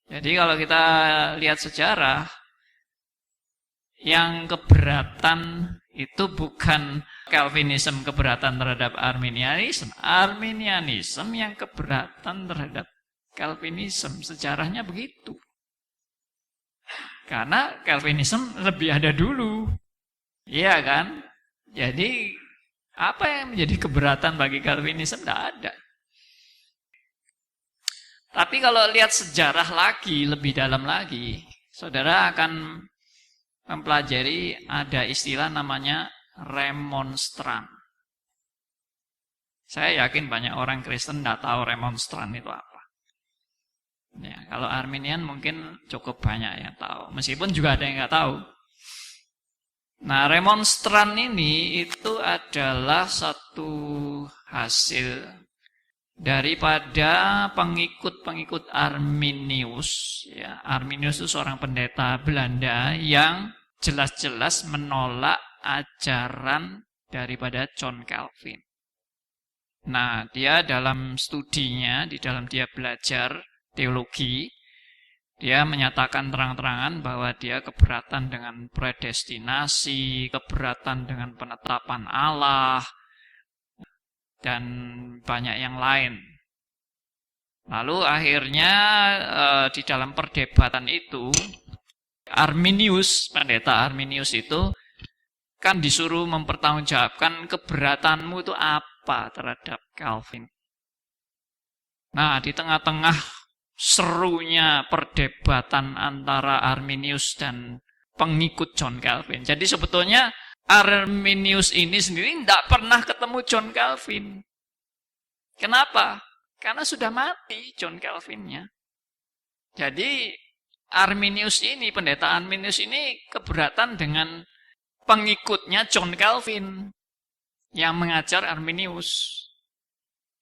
Jadi kalau kita lihat sejarah, yang keberatan itu bukan Calvinism keberatan terhadap Arminianism. Arminianism yang keberatan terhadap Calvinism. Sejarahnya begitu. Karena Calvinism lebih ada dulu. Iya kan? Jadi apa yang menjadi keberatan bagi Calvinism? Tidak ada. Tapi kalau lihat sejarah lagi, lebih dalam lagi, saudara akan mempelajari ada istilah namanya remonstran. Saya yakin banyak orang Kristen tidak tahu remonstran itu apa. Ya, kalau Arminian mungkin cukup banyak yang tahu, meskipun juga ada yang nggak tahu. Nah, remonstran ini itu adalah satu hasil daripada pengikut-pengikut Arminius. Ya, Arminius itu seorang pendeta Belanda yang jelas-jelas menolak ajaran daripada John Calvin. Nah, dia dalam studinya, di dalam dia belajar teologi, dia menyatakan terang-terangan bahwa dia keberatan dengan predestinasi, keberatan dengan penetapan Allah, dan banyak yang lain. Lalu akhirnya di dalam perdebatan itu, Arminius, pendeta Arminius itu kan disuruh mempertanggungjawabkan keberatanmu itu apa terhadap Calvin. Nah, di tengah-tengah serunya perdebatan antara Arminius dan pengikut John Calvin. Jadi sebetulnya Arminius ini sendiri tidak pernah ketemu John Calvin. Kenapa? Karena sudah mati John Calvinnya. Jadi Arminius ini, pendeta Arminius ini keberatan dengan pengikutnya John Calvin yang mengajar Arminius.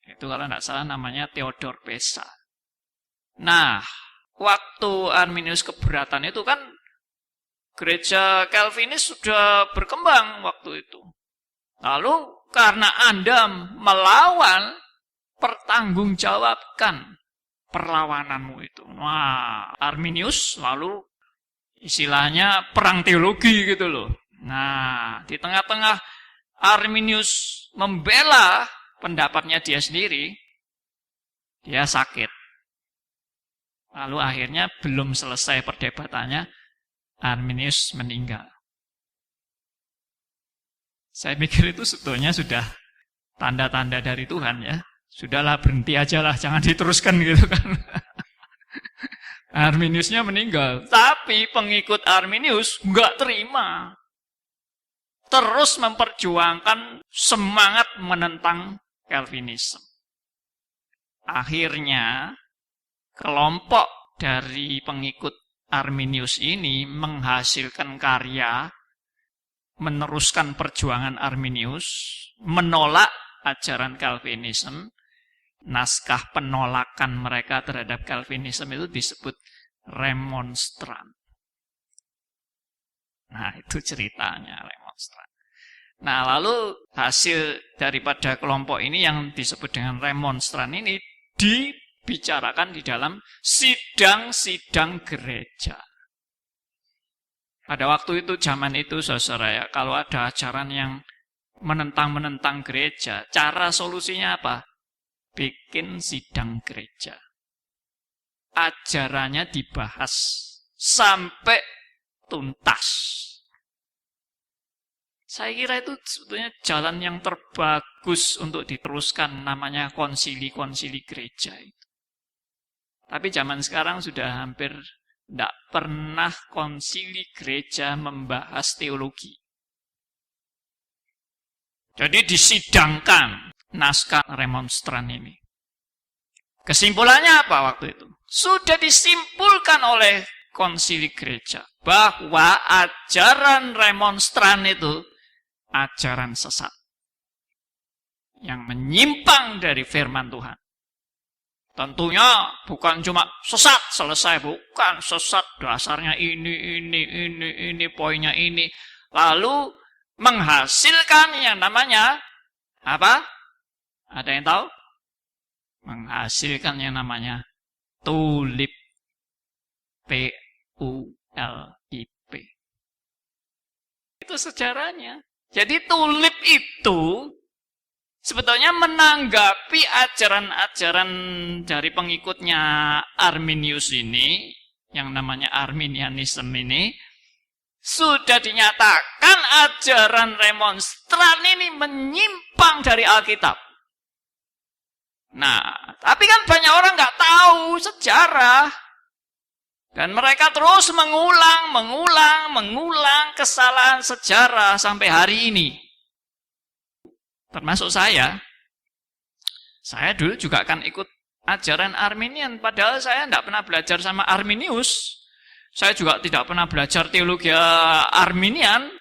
Itu kalau tidak salah namanya Theodor Beza. Nah, waktu Arminius keberatan itu kan gereja Calvinis sudah berkembang waktu itu. Lalu karena Anda melawan, pertanggungjawabkan perlawananmu itu. Nah, Arminius lalu istilahnya perang teologi gitu loh. Nah, di tengah-tengah Arminius membela pendapatnya dia sendiri, dia sakit. Lalu akhirnya belum selesai perdebatannya, Arminius meninggal. Saya pikir itu sebetulnya sudah tanda-tanda dari Tuhan ya. Sudahlah, berhenti aja lah, jangan diteruskan gitu kan. Arminiusnya meninggal. Tapi pengikut Arminius nggak terima. Terus memperjuangkan semangat menentang Calvinism. Akhirnya kelompok dari pengikut Arminius ini menghasilkan karya, meneruskan perjuangan Arminius, menolak ajaran Calvinism. Naskah penolakan mereka terhadap Calvinism itu disebut remonstran. Nah, itu ceritanya remonstran. Nah, lalu hasil daripada kelompok ini yang disebut dengan remonstran ini dibicarakan di dalam sidang-sidang gereja. Pada waktu itu, zaman itu, saudara ya, kalau ada ajaran yang menentang gereja, cara solusinya apa? Bikin sidang gereja. Ajarannya dibahas sampai tuntas. Saya kira itu sebetulnya jalan yang terbagus untuk diteruskan, namanya konsili-konsili gereja itu. Tapi zaman sekarang sudah hampir tidak pernah konsili gereja membahas teologi. Jadi disidangkan naskah remonstran ini. Kesimpulannya apa waktu itu? Sudah disimpulkan oleh konsili gereja bahwa ajaran remonstran itu ajaran sesat yang menyimpang dari firman Tuhan. Tentunya bukan cuma sesat selesai, bukan sesat dasarnya ini poinnya ini. Lalu menghasilkan yang namanya apa? Ada yang tahu? Menghasilkan yang namanya tulip. P-U-L-I-P. Itu sejarahnya. Jadi tulip itu sebetulnya menanggapi ajaran-ajaran dari pengikutnya Arminius ini, yang namanya Arminianisme ini, sudah dinyatakan ajaran Remonstran ini menyimpang dari Alkitab. Nah, tapi kan banyak orang nggak tahu sejarah. Dan mereka terus mengulang kesalahan sejarah sampai hari ini. Termasuk saya. Saya dulu juga akan ikut ajaran Arminian, padahal saya tidak pernah belajar sama Arminius. Saya juga tidak pernah belajar teologi Arminian.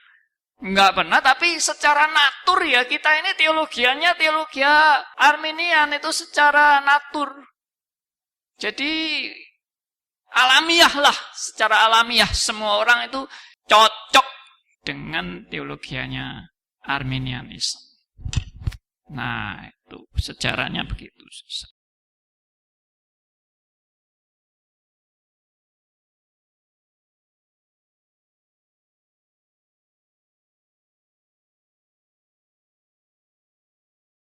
Enggak pernah, tapi secara natur ya, kita ini teologianya teologi Arminian itu secara natur. Jadi alamiah lah, secara alamiah semua orang itu cocok dengan teologianya Arminianisme. Nah, itu sejarahnya begitu.